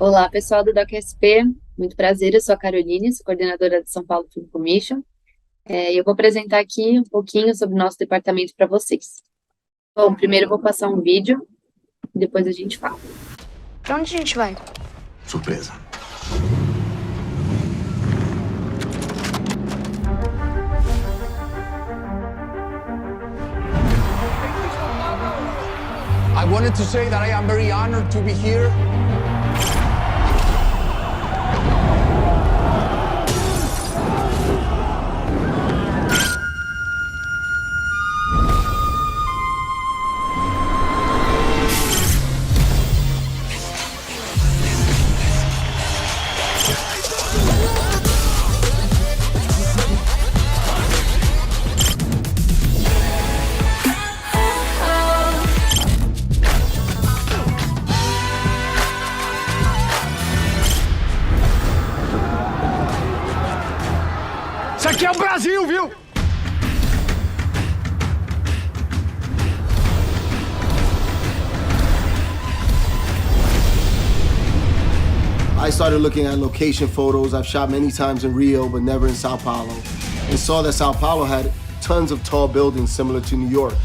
Olá, pessoal do DocSP, muito prazer, eu sou a Caroline, sou coordenadora do São Paulo Film Commission, e eu vou apresentar aqui um pouquinho sobre o nosso departamento para vocês. Bom, primeiro eu vou passar um vídeo, depois a gente fala. Pra onde a gente vai? Surpresa. I wanted to say that I am very honored to be here. Isso aqui é o Brasil, viu? I started looking at location photos. I've shot many times in Rio, but never in Sao Paulo. And saw that Sao Paulo had tons of tall buildings similar to New York.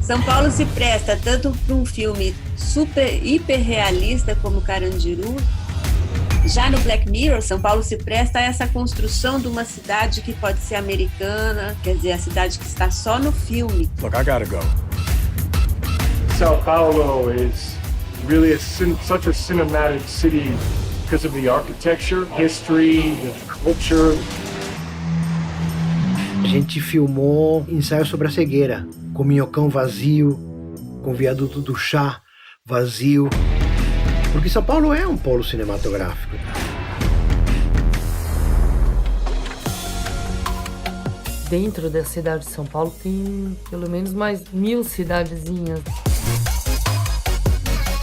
São Paulo se presta tanto para um filme super, hiper realista como Carandiru. Já no Black Mirror, São Paulo se presta a essa construção de uma cidade que pode ser americana, quer dizer, a cidade que está só no filme. Look, I gotta go. Sao Paulo is really such a cinematic city because of the architecture, history, the culture. A gente filmou ensaio sobre a cegueira, com Minhocão vazio, com Viaduto do Chá vazio, porque São Paulo é um polo cinematográfico. Dentro da cidade de São Paulo tem pelo menos mais 1000 cidadezinhas.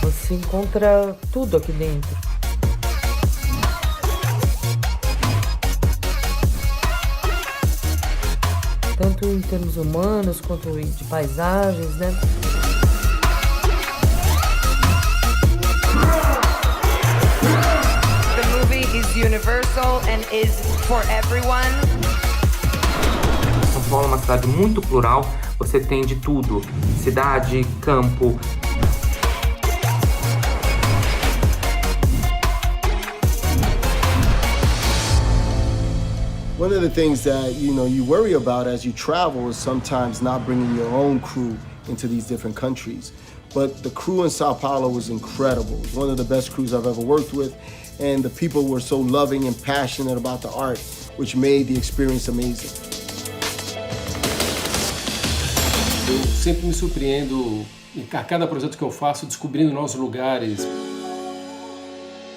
Você encontra tudo aqui dentro. Tanto em termos humanos quanto de paisagens, né? The movie is universal and is for everyone. São Paulo é uma cidade muito plural, você tem de tudo, cidade, campo. One of the things that, you worry about as you travel is sometimes not bringing your own crew into these different countries. But the crew in Sao Paulo was incredible. It was one of the best crews I've ever worked with. And the people were so loving and passionate about the art, which made the experience amazing. Eu sempre me surpreendo, a cada projeto que eu faço, descobrindo novos lugares,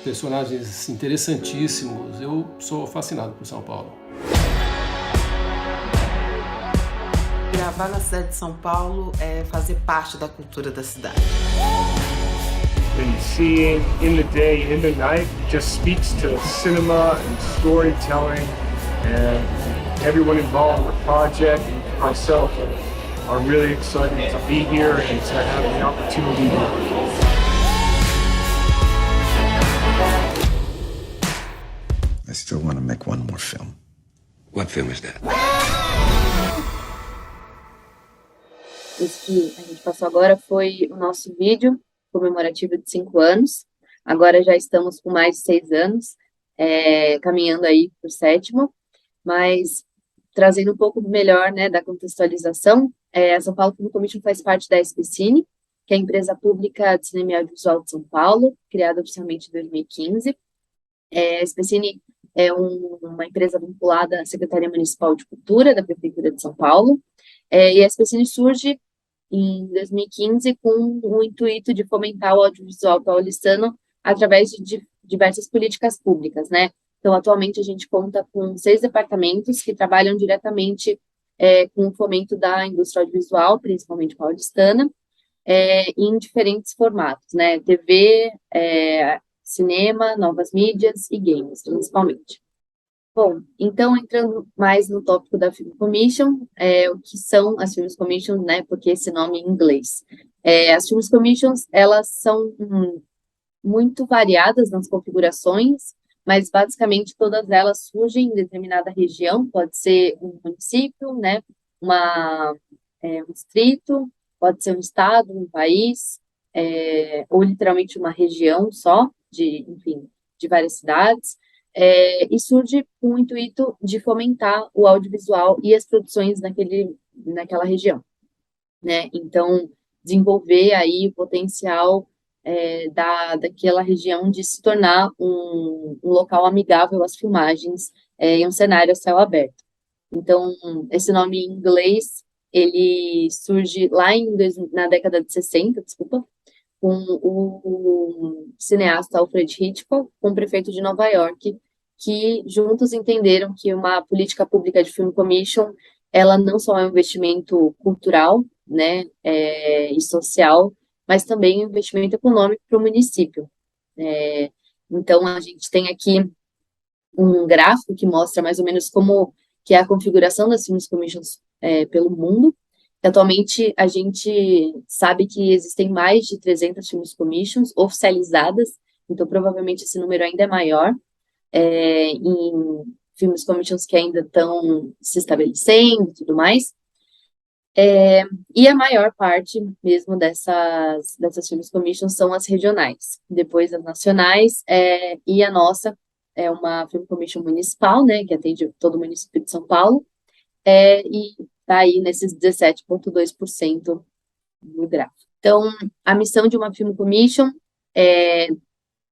personagens interessantíssimos. Eu sou fascinado por São Paulo. Gravar na cidade de São Paulo é fazer parte da cultura da cidade. And seeing in the day, in the night, just speaks to cinema and storytelling, and everyone involved in the project, and myself, are really excited to be here and to have the opportunity. I still want to make one more film. What film is that? Esse que a gente passou agora foi o nosso vídeo comemorativo de 5 anos. Agora já estamos com mais de 6 anos, caminhando aí para o 7º, mas trazendo um pouco melhor, né, da contextualização. A São Paulo Film Commission faz parte da SPCine, que é a empresa pública de cinema e audiovisual de São Paulo, criada oficialmente em 2015. A SPCine é uma empresa vinculada à Secretaria Municipal de Cultura da Prefeitura de São Paulo, e a SPCine surge em 2015 com o intuito de fomentar o audiovisual paulistano através de diversas políticas públicas, né? Então, atualmente, a gente conta com 6 departamentos que trabalham diretamente com o fomento da indústria audiovisual, principalmente paulistana, em diferentes formatos, né? TV, cinema, novas mídias e games, principalmente. Bom, então, entrando mais no tópico da Film Commission, o que são as Film Commissions, né, porque esse nome em inglês. As Film Commissions, elas são muito variadas nas configurações, mas basicamente todas elas surgem em determinada região, pode ser um município, né, um distrito, pode ser um estado, um país, ou literalmente uma região só, enfim, de várias cidades, e surge com o intuito de fomentar o audiovisual e as produções naquela região, né? Então, desenvolver aí o potencial daquela região de se tornar um local amigável às filmagens em um cenário a céu aberto. Então, esse nome em inglês, ele surge lá na década de 60, desculpa, com o cineasta Alfred Hitchcock, com o prefeito de Nova York, que juntos entenderam que uma política pública de film commission, ela não só é um investimento cultural, né, e social, mas também um investimento econômico para o município. Então, a gente tem aqui um gráfico que mostra mais ou menos como que é a configuração das film commissions pelo mundo. Atualmente, a gente sabe que existem mais de 300 film commissions oficializadas, então provavelmente esse número ainda é maior, em film commissions que ainda estão se estabelecendo e tudo mais. E a maior parte mesmo dessas film commissions são as regionais, depois as nacionais, e a nossa é uma film commission municipal, né, que atende todo o município de São Paulo, e está aí nesses 17,2% do gráfico. Então, a missão de uma film commission é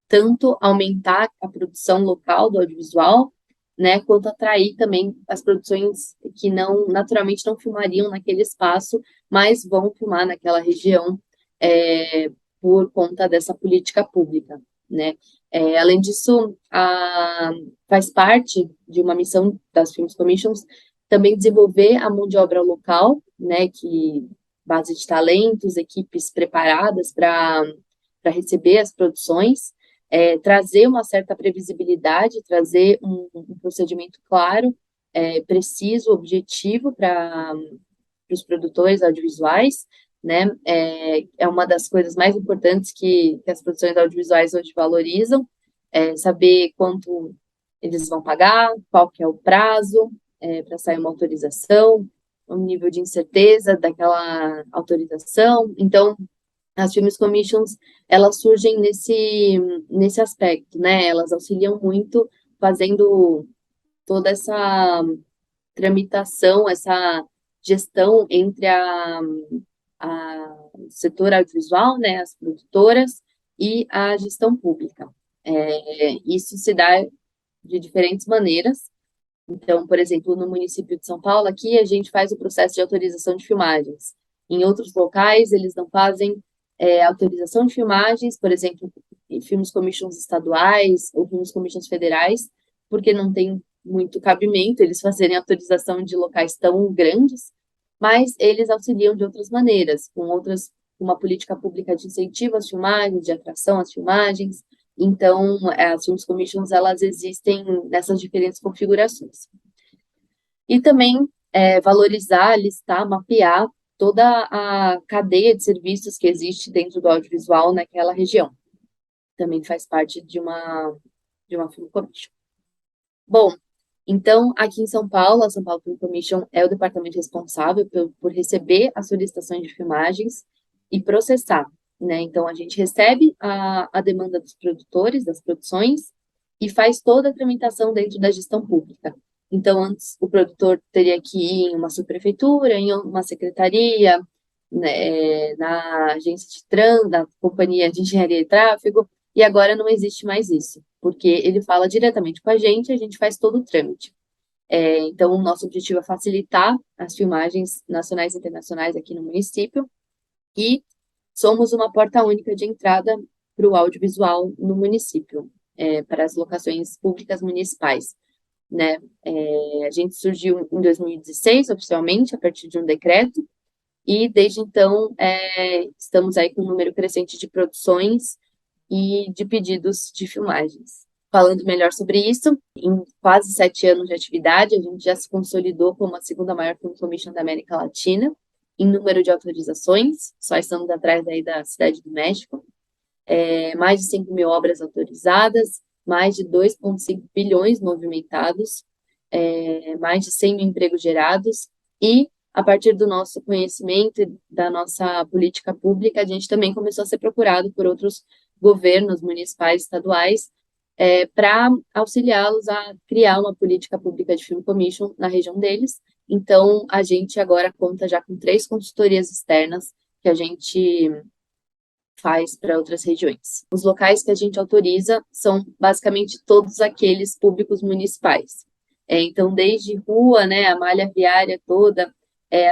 tanto aumentar a produção local do audiovisual, né, quanto atrair também as produções que naturalmente não filmariam naquele espaço, mas vão filmar naquela região por conta dessa política pública, né. Além disso, faz parte de uma missão das Film Commissions também desenvolver a mão de obra local, né, base de talentos, equipes preparadas para receber as produções, trazer uma certa previsibilidade, trazer um procedimento claro, preciso, objetivo para os produtores audiovisuais, né? É uma das coisas mais importantes que as produções audiovisuais hoje valorizam, saber quanto eles vão pagar, qual que é o prazo para sair uma autorização, o nível de incerteza daquela autorização. Então, as Film Commissions, elas surgem nesse aspecto, né? Elas auxiliam muito fazendo toda essa tramitação, essa gestão entre o setor audiovisual, né, as produtoras, e a gestão pública. Isso se dá de diferentes maneiras. Então, por exemplo, no município de São Paulo, aqui a gente faz o processo de autorização de filmagens. Em outros locais, eles não fazem autorização de filmagens, por exemplo, em filmes commissions estaduais ou filmes commissions federais, porque não tem muito cabimento eles fazerem autorização de locais tão grandes, mas eles auxiliam de outras maneiras, com uma política pública de incentivo às filmagens, de atração às filmagens. Então, as Film Commissions, elas existem nessas diferentes configurações. E também valorizar, listar, mapear toda a cadeia de serviços que existe dentro do audiovisual naquela região. Também faz parte de uma Film Commission. Bom, então, aqui em São Paulo, a São Paulo Film Commission é o departamento responsável por receber as solicitações de filmagens e processar, né? Então, a gente recebe a demanda dos produtores, das produções, e faz toda a tramitação dentro da gestão pública. Então, antes, o produtor teria que ir em uma subprefeitura, em uma secretaria, né, na agência de trânsito, na companhia de engenharia e tráfego, e agora não existe mais isso, porque ele fala diretamente com a gente faz todo o trâmite. Então, o nosso objetivo é facilitar as filmagens nacionais e internacionais aqui no município, e somos uma porta única de entrada para o audiovisual no município, para as locações públicas municipais, né? A gente surgiu em 2016, oficialmente, a partir de um decreto, e desde então estamos aí com um número crescente de produções e de pedidos de filmagens. Falando melhor sobre isso, em quase 7 anos de atividade, a gente já se consolidou como a segunda maior film commission da América Latina, em número de autorizações, só estamos atrás aí da Cidade do México, mais de 5 mil obras autorizadas, mais de 2,5 bilhões movimentados, mais de 100 mil empregos gerados, e a partir do nosso conhecimento e da nossa política pública, a gente também começou a ser procurado por outros governos municipais, estaduais, para auxiliá-los a criar uma política pública de Film Commission na região deles. Então, a gente agora conta já com 3 consultorias externas que a gente faz para outras regiões. Os locais que a gente autoriza são basicamente todos aqueles públicos municipais. Então, desde rua, né, a malha viária toda,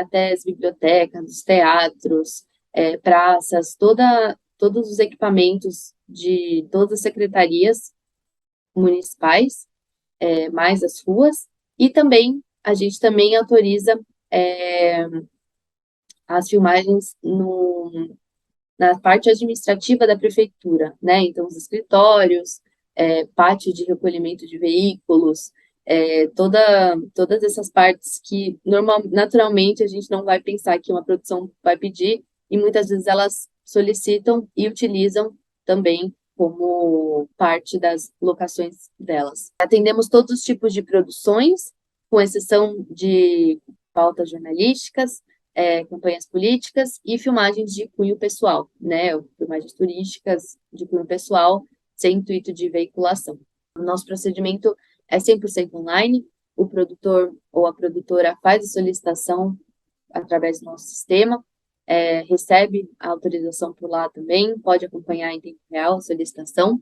até as bibliotecas, os teatros, praças, todos os equipamentos de todas as secretarias municipais, mais as ruas, e também a gente também autoriza as filmagens na parte administrativa da prefeitura, né? Então, os escritórios, pátio de recolhimento de veículos, todas essas partes que naturalmente a gente não vai pensar que uma produção vai pedir, e muitas vezes elas solicitam e utilizam também como parte das locações delas. Atendemos todos os tipos de produções, com exceção de pautas jornalísticas, campanhas políticas e filmagens de cunho pessoal, né? Filmagens turísticas de cunho pessoal, sem intuito de veiculação. O nosso procedimento é 100% online, o produtor ou a produtora faz a solicitação através do nosso sistema, recebe a autorização por lá também, pode acompanhar em tempo real a solicitação.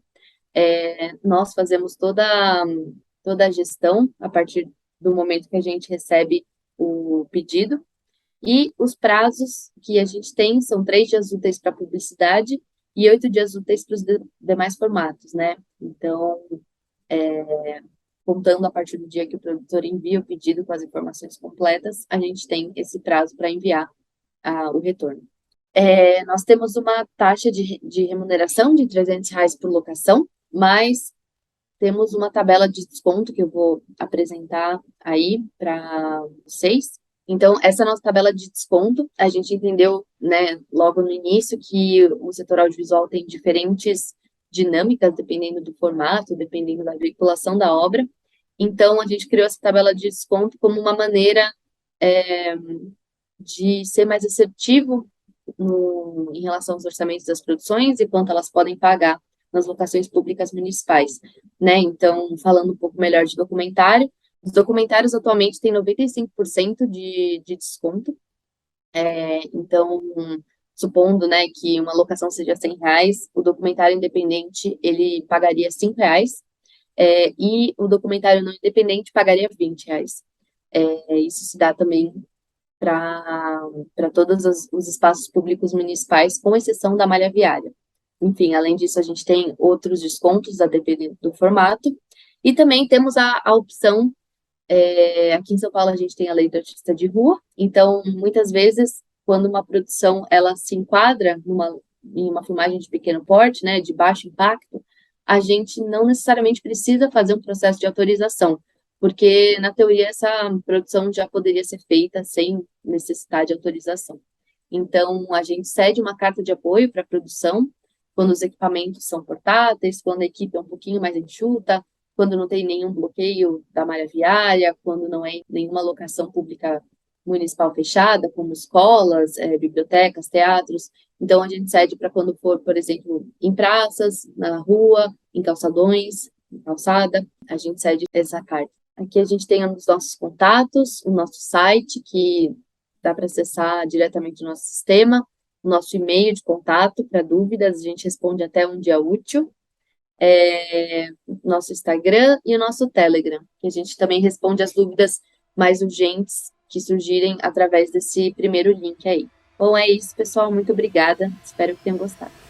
Nós fazemos toda a gestão a partir do momento que a gente recebe o pedido, e os prazos que a gente tem são 3 dias úteis para publicidade e 8 dias úteis para os demais formatos, né? Então, contando a partir do dia que o produtor envia o pedido com as informações completas, a gente tem esse prazo para enviar o retorno. Nós temos uma taxa de remuneração de R$300 por locação, mas temos uma tabela de desconto que eu vou apresentar aí para vocês. Então, essa nossa tabela de desconto, a gente entendeu, né, logo no início que o setor audiovisual tem diferentes dinâmicas, dependendo do formato, dependendo da veiculação da obra. Então, a gente criou essa tabela de desconto como uma maneira de ser mais assertivo em relação aos orçamentos das produções e quanto elas podem pagar nas locações públicas municipais, né? Então, falando um pouco melhor de documentário, os documentários atualmente têm 95% de desconto. Então, supondo, né, que uma locação seja R$100, o documentário independente, ele pagaria R$5, e o documentário não independente pagaria R$20. Isso se dá também para todos os espaços públicos municipais, com exceção da malha viária. Enfim, além disso, a gente tem outros descontos, a depender do formato, e também temos a opção, aqui em São Paulo a gente tem a lei do artista de rua, então, muitas vezes, quando uma produção, ela se enquadra em uma filmagem de pequeno porte, né, de baixo impacto, a gente não necessariamente precisa fazer um processo de autorização, porque, na teoria, essa produção já poderia ser feita sem necessitar de autorização. Então, a gente cede uma carta de apoio para a produção, quando os equipamentos são portáteis, quando a equipe é um pouquinho mais enxuta, quando não tem nenhum bloqueio da malha viária, quando não é nenhuma locação pública municipal fechada, como escolas, bibliotecas, teatros. Então, a gente cede para quando for, por exemplo, em praças, na rua, em calçadões, em calçada, a gente cede essa carta. Aqui a gente tem os nossos contatos, o nosso site, que dá para acessar diretamente no nosso sistema, o nosso e-mail de contato para dúvidas, a gente responde até um dia útil, nosso Instagram e o nosso Telegram, que a gente também responde as dúvidas mais urgentes que surgirem através desse primeiro link aí. Bom, é isso, pessoal, muito obrigada, espero que tenham gostado.